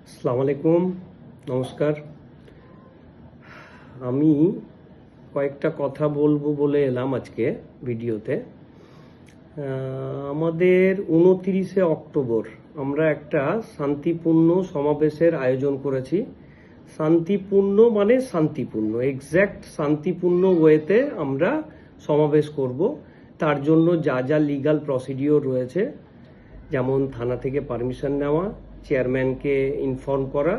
আসসালামু আলাইকুম, নমস্কার। আমি কয়েকটা কথা বলবো বলে এলাম আজকে ভিডিওতে। আমাদের 29শে অক্টোবর আমরা একটা শান্তিপূর্ণ সমাবেশের আয়োজন করেছি। শান্তিপূর্ণ মানে শান্তিপূর্ণ, এক্স্যাক্ট শান্তিপূর্ণ ওয়েতে আমরা সমাবেশ করব। তার জন্য যা যা লিগ্যাল প্রসিডিওর রয়েছে, যেমন থানা থেকে পারমিশন নেওয়া, চেয়ারম্যানকে ইনফর্ম করা।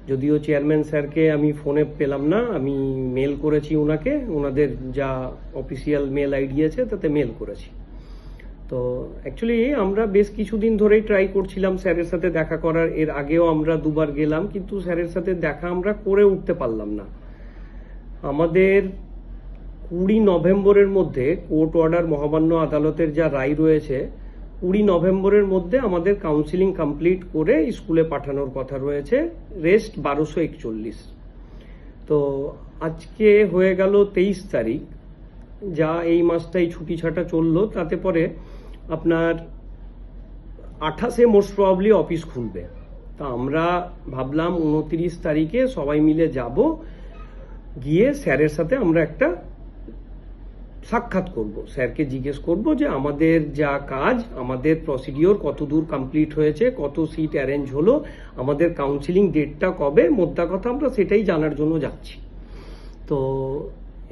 যদিও চেয়ারম্যান স্যারকে আমি ফোনে পেলাম না, আমি মেল করেছি ওনাকে, ওনাদের যা অফিসিয়াল মেল আইডি আছে তাতে মেল করেছি। তো অ্যাকচুয়ালি আমরা বেশ কিছুদিন ধরেই ট্রাই করছিলাম স্যারের সাথে দেখা করার। এর আগেও আমরা দুবার গেলাম, কিন্তু স্যারের সাথে দেখা আমরা করে উঠতে পারলাম না। আমাদের 20 নভেম্বরের মধ্যে কোর্ট অর্ডার, মহামান্য আদালতের যা রায় রয়েছে, 20 নভেম্বরের মধ্যে আমাদের কাউন্সিলিং কমপ্লিট করে স্কুলে পাঠানোর কথা রয়েছে। রেস্ট 1241। তো আজকে হয়ে গেল 23 তারিখ, যা এই মাসটাই ছুটি ছাটা চললো। তাতে পরে আপনার 28-এ মোস্ট প্রবাবলি অফিস খুলবে। তা আমরা ভাবলাম 29 তারিখে সবাই মিলে যাব, গিয়ে স্যারের সাথে আমরা একটা সাক্ষাৎ করব। স্যারকে জিজ্ঞেস করব যে আমাদের যা কাজ, আমাদের প্রসিডিওর কতদূর কমপ্লিট হয়েছে, কত সিট অ্যারেঞ্জ হলো, আমাদের কাউন্সিলিং ডেটটা কবে, মোদ্দা কথা আমরা সেটাই জানার জন্য যাচ্ছি। তো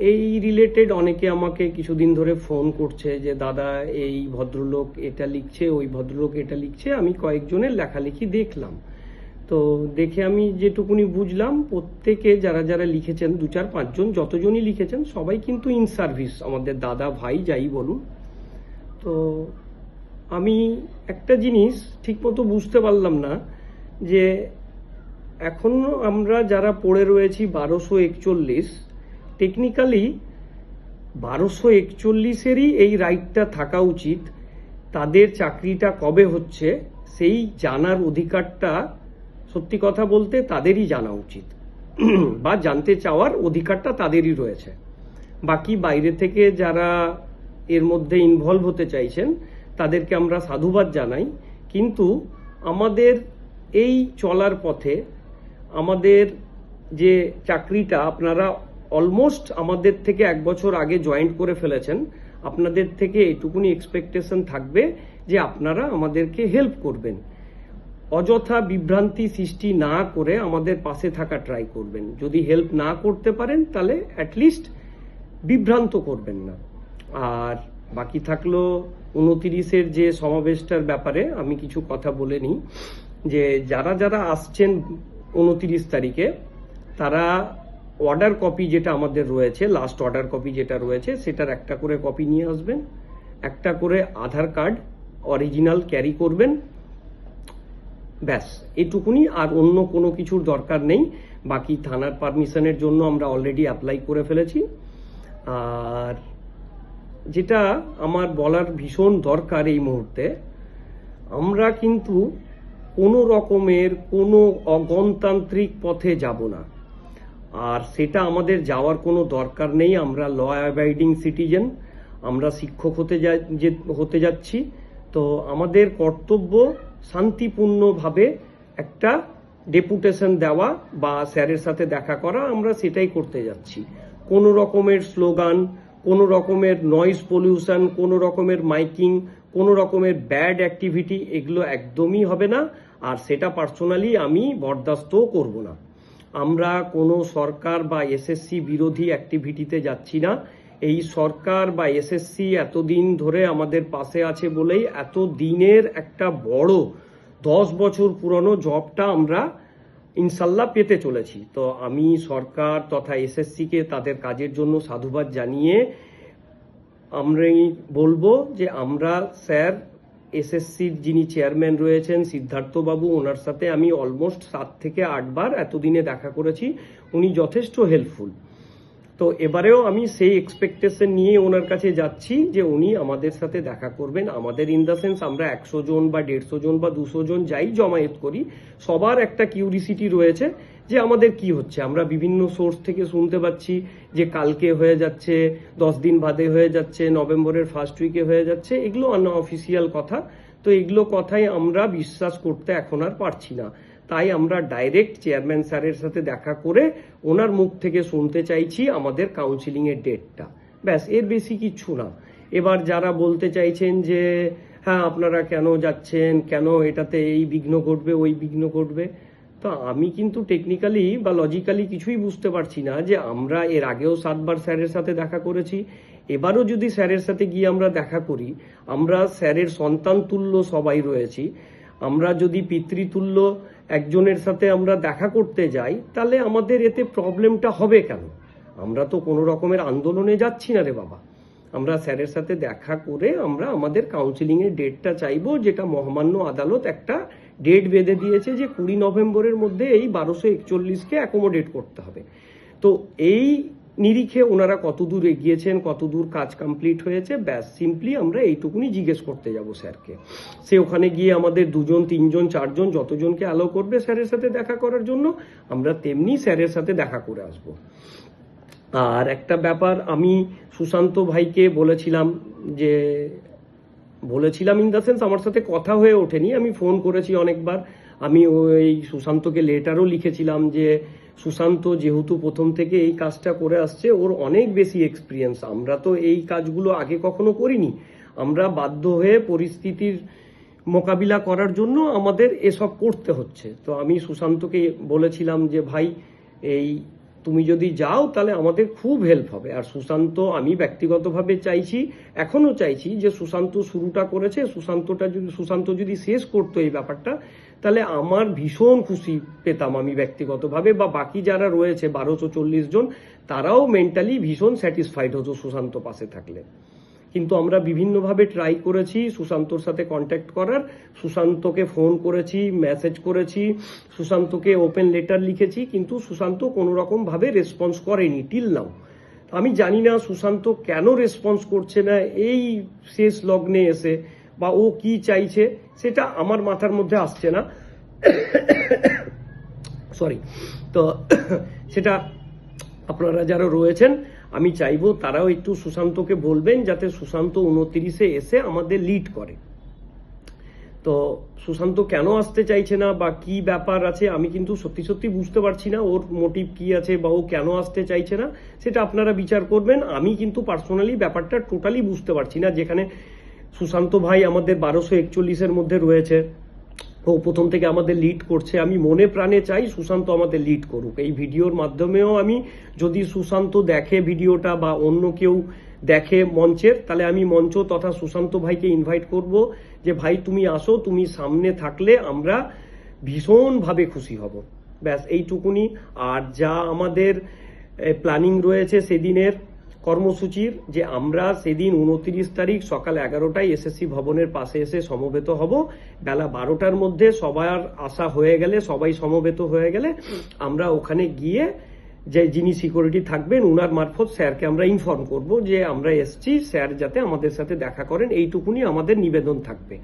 এই রিলেটেড অনেকে আমাকে কিছুদিন ধরে ফোন করছে যে দাদা এই ভদ্রলোক এটা লিখছে, ওই ভদ্রলোক এটা লিখছে। আমি কয়েকজনের লেখালেখি দেখলাম, তো দেখে আমি যেটুকুনি বুঝলাম, প্রত্যেকে যারা যারা লিখেছেন, 2-4-5 জন যতজনই লিখেছেন, সবাই কিন্তু ইন সার্ভিস, আমাদের দাদা ভাই যাই বলুন। তো আমি একটা জিনিস ঠিকমতো বুঝতে পারলাম না যে এখনো আমরা যারা পড়ে রয়েছি 1241, টেকনিক্যালি 1241-এরই এই রাইটটা থাকা উচিত। তাদের চাকরিটা কবে হচ্ছে সেই জানার অধিকারটা সত্যি কথা বলতে তাদেরই জানা উচিত, বা জানতে চাওয়ার অধিকারটা তাদেরই রয়েছে। বাকি বাইরে থেকে যারা এর মধ্যে ইনভলভ হতে চাইছেন তাদেরকে আমরা সাধুবাদ জানাই, কিন্তু আমাদের এই চলার পথে আমাদের যে চাকরিটা, আপনারা অলমোস্ট আমাদের থেকে 1 বছর আগে জয়েন্ট করে ফেলেছেন, আপনাদের থেকে এইটুকুনি এক্সপেকটেশন থাকবে যে আপনারা আমাদেরকে হেল্প করবেন। অযথা বিভ্রান্তি সৃষ্টি না করে আমাদের পাশে থাকা ট্রাই করবেন। যদি হেল্প না করতে পারেন তাহলে অ্যাটলিস্ট বিভ্রান্ত করবেন না। আর বাকি থাকলো 29-এর যে সমাবেশটার ব্যাপারে আমি কিছু কথা বলে নিই। যে যারা যারা আসছেন 29 তারিখে, তারা অর্ডার কপি যেটা আমাদের রয়েছে, লাস্ট অর্ডার কপি যেটা রয়েছে, সেটার একটা করে কপি নিয়ে আসবেন, একটা করে আধার কার্ড অরিজিনাল ক্যারি করবেন, ব্যাস এটুকুনি। আর অন্য কোনো কিছুর দরকার নেই। বাকি থানার পারমিশনের জন্য আমরা অলরেডি অ্যাপ্লাই করে ফেলেছি। আর যেটা আমার বলার ভীষণ দরকার এই মুহূর্তে, আমরা কিন্তু কোনো রকমের কোনো অগণতান্ত্রিক পথে যাব না, আর সেটা আমাদের যাওয়ার কোনো দরকার নেই। আমরা ল অ্যাবাইডিং সিটিজেন, আমরা শিক্ষক হতে যাচ্ছি। তো আমাদের কর্তব্য শান্তিপূর্ণভাবে একটা ডেপুটেশন দেওয়া বা স্যারের সাথে দেখা করা, আমরা সেটাই করতে যাচ্ছি। কোনো রকমের স্লোগান, কোনো রকমের নয়েজ পলিউশন, কোনো রকমের মাইকিং, কোনো রকমের ব্যাড অ্যাক্টিভিটি, এগুলো একদমই হবে না। আর সেটা পার্সোনালি আমি বরদাস্তও করব না। আমরা কোনো সরকার বা এসএসসি বিরোধী অ্যাক্টিভিটিতে যাচ্ছি না। এই সরকার বা এসএসসি এতদিন ধরে আমাদের পাশে আছে বলেই এত দিনের একটা বড় 10 বছর পুরনো জবটা আমরা ইনশাল্লাহ পেতে চলেছি। তো আমি সরকার তথা এসএসসিকে তাদের কাজের জন্য সাধুবাদ জানিয়ে আমরাই বলবো যে আমরা স্যার, এসএসসির যিনি চেয়ারম্যান রয়েছেন সিদ্ধার্থবাবু, ওনার সাথে আমি অলমোস্ট 7 থেকে 8 বার এতদিনে দেখা করেছি। উনি যথেষ্ট হেল্পফুল। তো এবারেও আমি সেই এক্সপেকটেশন নিয়ে ওনার কাছে যাচ্ছি যে উনি আমাদের সাথে দেখা করবেন। আমাদের ইন দ্য সেন্স, আমরা 100 জন বা 150 জন বা 200 জন যাই জমায়েত করি, সবার একটা কিউরিসিটি রয়েছে যে আমাদের কি হচ্ছে। আমরা বিভিন্ন সোর্স থেকে শুনতে পাচ্ছি যে কালকে হয়ে যাচ্ছে, 10 দিন বাদে হয়ে যাচ্ছে, নভেম্বরের ফার্স্ট উইকে হয়ে যাচ্ছে। এগুলো আনঅফিসিয়াল কথা। তো এগুলো কথাই আমরা বিশ্বাস করতে এখন আর পারছি না। তাই আমরা ডাইরেক্ট চেয়ারম্যান স্যারের সাথে দেখা করে ওনার মুখ থেকে শুনতে চাইছি আমাদের কাউন্সিলিংয়ের ডেটটা। ব্যাস, এর বেশি কিচ্ছু না। এবার যারা বলতে চাইছেন যে হ্যাঁ আপনারা কেন যাচ্ছেন, কেন এটাতে এই বিঘ্ন ঘটবে ওই বিঘ্ন ঘটবে, তো আমি কিন্তু টেকনিক্যালি বা লজিক্যালি কিছুই বুঝতে পারছি না যে আমরা এর আগেও 7 বার স্যারের সাথে দেখা করেছি, এবারও যদি স্যারের সাথে গিয়ে আমরা দেখা করি, আমরা স্যারের সন্তান তুল্য সবাই রয়েছি, আমরা যদি পিতৃতুল্য একজনের সাথে আমরা দেখা করতে যাই তাহলে আমাদের এতে প্রবলেমটা হবে কেন? আমরা তো কোনো রকমের আন্দোলনে যাচ্ছি না রে বাবা। আমরা স্যারের সাথে দেখা করে আমরা আমাদের কাউন্সিলিংয়ের ডেটটা চাইবো, যেটা মহামান্য আদালত একটা ডেট বেঁধে দিয়েছে যে 20 নভেম্বরের মধ্যে এই 1241কে অ্যাকোমোডেট করতে হবে। তো এই নিরিখে ওনারা কতদূর এগিয়েছেন, কতদূর কাজ কমপ্লিট হয়েছে, ব্যাস সিম্পলি আমরা এইটুকুনি জিজ্ঞেস করতে যাব স্যারকে। সে ওখানে গিয়ে আমাদের 2 জন 3 জন 4 জন যতজনকে অ্যালাউ করবে স্যারের সাথে দেখা করার জন্য, আমরা তেমনি স্যারের সাথে দেখা করে আসব। আর একটা ব্যাপার আমি সুশান্ত ভাইকে বলেছিলাম ইন দ্য সেন্স আমার সাথে কথা হয়ে ওঠেনি, আমি ফোন করেছি অনেকবার, আমি ওই সুশান্তকে লেটারও লিখেছিলাম যে সুশান্ত যেহেতু প্রথম থেকে এই কাজটা করে আসছে, ওর অনেক বেশি এক্সপিরিয়েন্স, আমরা তো এই কাজগুলো আগে কখনো করিনি, আমরা বাধ্য হয়ে পরিস্থিতির মোকাবিলা করার জন্য আমাদের এসব করতে হচ্ছে। তো আমি সুশান্তকে বলেছিলাম যে ভাই এই তুমি যদি যাও তাহলে আমাদের খুব হেল্প হবে। আর সুশান্ত, আমি ব্যক্তিগতভাবে চাইছি, এখনো চাইছি যে সুশান্ত শুরুটা করেছে, সুশান্ত যদি শেষ করতো এই ব্যাপারটা, তাহলে আমার ভীষণ খুশি পেতাম আমি ব্যক্তিগতভাবে, বা বাকি যারা রয়েছে 1240 জন, তারাও মেন্টালি ভীষণ স্যাটিসফাইড হতো সুশান্ত পাশে থাকলে। কিন্তু আমরা বিভিন্নভাবে ট্রাই করেছি সুশান্তর সাথে কন্ট্যাক্ট করার, সুশান্তকে ফোন করেছি, মেসেজ করেছি, সুশান্তকে ওপেন লেটার লিখেছি, কিন্তু সুশান্ত কোনো রকম ভাবে রেসপন্স করেনি টিল নাও। আমি জানি না সুশান্ত কেন রেসপন্স করছে না এই শেষ লগ্নে এসে, বা ও কি চাইছে সেটা আমার মাথার মধ্যে আসছে না, সরি। তো সেটা আপনারা যারা রয়েছেন আমি চাইবো তারাও একটু সুশান্তকে বলবেন যাতে সুশান্ত 29-এ এসে আমাদের লিড করে। তো সুশান্ত কেন আসতে চাইছে না বা কি ব্যাপার আছে আমি কিন্তু সত্যি বুঝতে পারছি না, ওর মোটিভ কি আছে বা ও কেন আসতে চাইছে না সেটা আপনারা বিচার করবেন। আমি কিন্তু পার্সোনালি ব্যাপারটা টোটালি বুঝতে পারছি না, যেখানে সুশান্ত ভাই আমাদের 1241-এর মধ্যে রয়েছে, ও প্রথম থেকে আমাদের লিড করছে, আমি মনে প্রাণে চাই সুশান্ত আমাদের লিড করুক। এই ভিডিওর মাধ্যমেও আমি, যদি সুশান্ত দেখে ভিডিওটা বা অন্য কেউ দেখে মঞ্চের, তাহলে আমি মঞ্চ তথা সুশান্ত ভাইকে ইনভাইট করব যে ভাই তুমি আসো, তুমি সামনে থাকলে আমরা ভীষণভাবে খুশি হব। ব্যাস এইটুকুনি। আর যা আমাদের প্ল্যানিং রয়েছে সেদিনের কর্মসূচির, যে আমরা সেদিন 29 তারিখ সকাল 11টায় এসএসসি ভবনের পাশে এসে সমবেত হব, বেলা 12টার মধ্যে সবার আসা হয়ে গেলে, সবাই সমবেত হয়ে গেলে আমরা ওখানে গিয়ে যে যিনি সিকিউরিটি থাকবেন ওনার মারফত স্যারকে আমরা ইনফর্ম করব যে আমরা এসছি, স্যার যাতে আমাদের সাথে দেখা করেন, এইটুকুনি আমাদের নিবেদন থাকবে।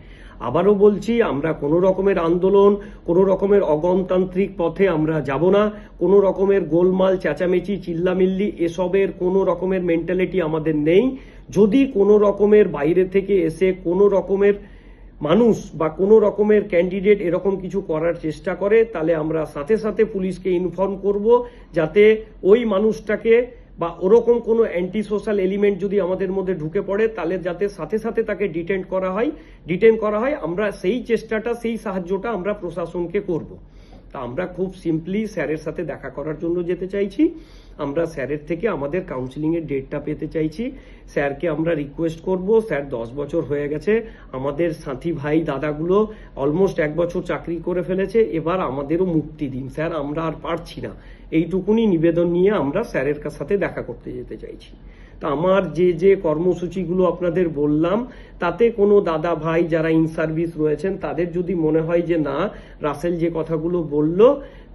আবারও বলছি, আমরা কোনো রকমের আন্দোলন, কোনো রকমের অগণতান্ত্রিক পথে আমরা যাব না, কোনো রকমের গোলমাল চেঁচামেচি চিল্লামিল্লি এসবের কোনো রকমের মেন্টালিটি আমাদের নেই। যদি কোনো রকমের বাইরে থেকে এসে কোনো রকমের মানুষ বা কোনো রকমের ক্যান্ডিডেট এরকম কিছু করার চেষ্টা করে, তাহলে আমরা সাথে সাথে পুলিশকে ইনফর্ম করব, যাতে ওই মানুষটাকে বা ওরকম কোনো অ্যান্টি সোশ্যাল এলিমেন্ট যদি আমাদের মধ্যে ঢুকে পড়ে তাহলে যাতে সাথে সাথে তাকে ডিটেন করা হয়। আমরা সেই চেষ্টাটা, সেই সাহায্যটা আমরা প্রশাসনকে করব। তা আমরা খুব সিম্পলি স্যারের সাথে দেখা করার জন্য যেতে চাইছি, আমরা স্যারের থেকে আমাদের কাউন্সিলিংয়ের ডেটটা পেতে চাইছি। স্যারকে আমরা রিকোয়েস্ট করব, স্যার 10 বছর হয়ে গেছে, আমাদের সাথী ভাই দাদাগুলো অলমোস্ট 1 বছর চাকরি করে ফেলেছে, এবার আমাদেরও মুক্তি দিন স্যার, আমরা আর পারছি না। এইটুকুনি নিবেদন নিয়ে আমরা স্যারের সাথে দেখা করতে যেতে চাইছি। তা আমার যে কর্মসূচিগুলো আপনাদের বললাম, তাতে কোনো দাদা ভাই যারা ইন সার্ভিস রয়েছেন তাদের যদি মনে হয় যে না, রাসেল যে কথাগুলো বলল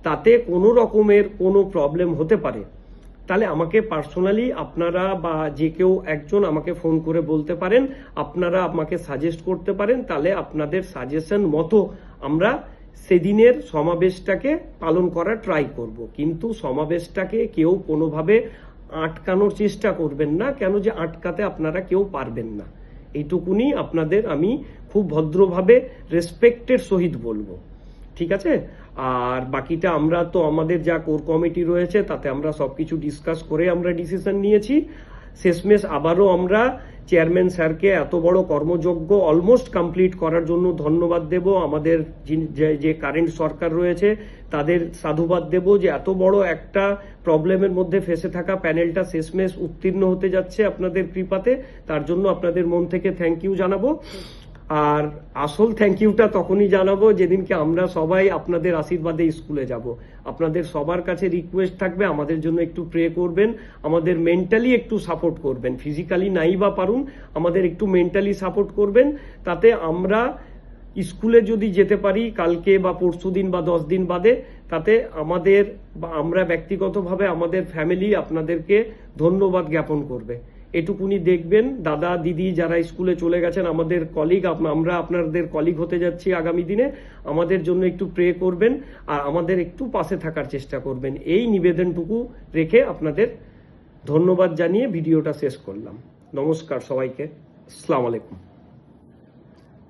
তাতে কোনো রকমের কোনো প্রবলেম হতে পারে, তাহলে আমাকে পার্সোনালি আপনারা বা যে কেউ একজন আমাকে ফোন করে বলতে পারেন, আপনারা আমাকে সাজেস্ট করতে পারেন, তাহলে আপনাদের সাজেশন মতো আমরা সেদিনের সমাবেশটাকে পালন করার ট্রাই করব। কিন্তু সমাবেশটাকে কেউ কোনোভাবে আটকানোর চেষ্টা করবেন না, কেন যে আটকাতে আপনারা কেউ পারবেন না। এইটুকুনি আপনাদের আমি খুব ভদ্রভাবে রেসপেক্টের সহিত বলবো। ঠিক আছে। আর বাকিটা আমরা তো আমাদের যা কোর কমিটি রয়েছে তাতে আমরা সবকিছু ডিসকাস করে আমরা ডিসিশন নিয়েছি। শেষমেশ আবারও আমরা চেয়ারম্যান স্যারকে এত বড় কর্মযজ্ঞ অলমোস্ট কমপ্লিট করার জন্য ধন্যবাদ দেব। আমাদের যে কারেন্ট সরকার রয়েছে তাদের সাধুবাদ দেব যে এত বড় একটা প্রবলেমের মধ্যে ফেসে থাকা প্যানেলটা শেষমেশ উত্তীর্ণ হতে যাচ্ছে আপনাদের কৃপাতে। তার জন্য আপনাদের মন থেকে থ্যাংক ইউ জানাবো। আর আসল থ্যাংক ইউটা তখনই জানাবো যেদিনকে আমরা সবাই আপনাদের আশীর্বাদে স্কুলে যাব। আপনাদের সবার কাছে রিকোয়েস্ট থাকবে আমাদের জন্য একটু প্রে করবেন, আমাদের মেন্টালি একটু সাপোর্ট করবেন। ফিজিক্যালি নাই বা পারুন, আমাদের একটু মেন্টালি সাপোর্ট করবেন। তাতে আমরা স্কুলে যদি যেতে পারি কালকে বা পরশুদিন বা 10 দিন বাদে, তাতে আমাদের বা আমরা ব্যক্তিগতভাবে আমাদের ফ্যামিলি আপনাদেরকে ধন্যবাদ জ্ঞাপন করবে। এটুকুনি দেখবেন। দাদা দিদি যারা স্কুলে চলে গেছেন আমাদের কলিগ, আমরা আপনাদের কলিগ হতে যাচ্ছি আগামী দিনে, আমাদের জন্য একটু প্রে করবেন আর আমাদের একটু পাশে থাকার চেষ্টা করবেন। এই নিবেদনটুকু রেখে আপনাদের ধন্যবাদ জানিয়ে ভিডিওটা শেষ করলাম। নমস্কার সবাইকে। আসসালামু আলাইকুম।